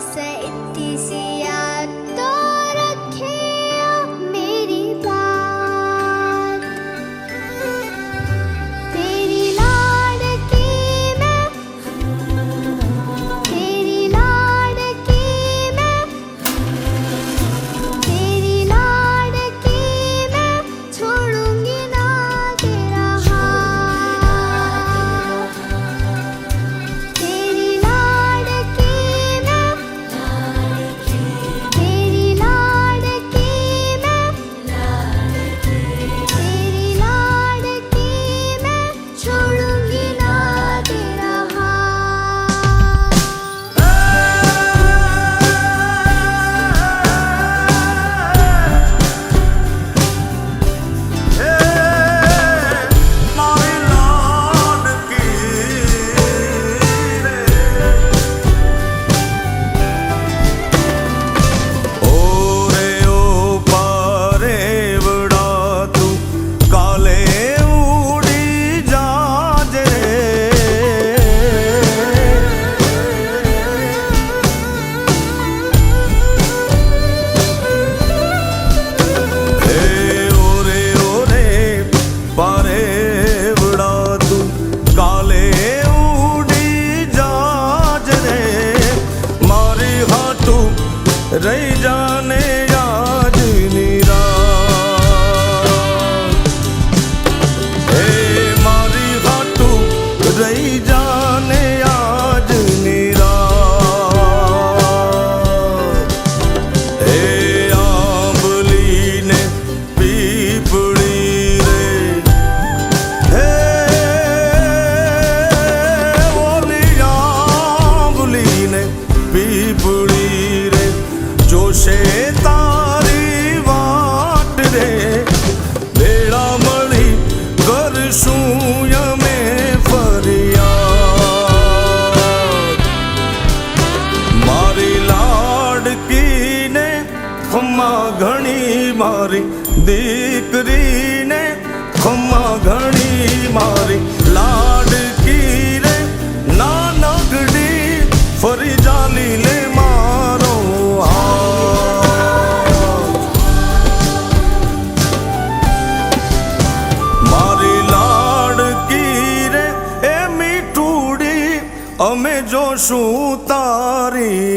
बस इतनी सी याद तो रखे मेरी बात। तेरी लाडकी मैं, तेरी लाडकी मैं, तेरी लाडकी मैं, छोड़ूंगी ना तेरा हाथ। तेरी लाडकी मैं, तेरी लाडकी मैं, तेरी लाडकी मैं, छोड़ूंगी ना तेरा हाथ। रही जाने आज निराश, हे मारी हाटू रही जाने आज निराश। हे आंबली ने पीपड़ी रे, हे ओली आंबली ने पीपड़ी रे, जोशे तारी वाट रे, बेड़ा मળી કરશું અમે ફરિયાદ। મારી લાડકીને ખમ્મા ઘણી, મારી દીકરીને ખમ્મા ઘણી, મારી લાડકી રે નાનકડી, ફરી જાલી લે મારો હાથ। મારી લાડકી રે એ મીઠુડી, અમે જોશું તારી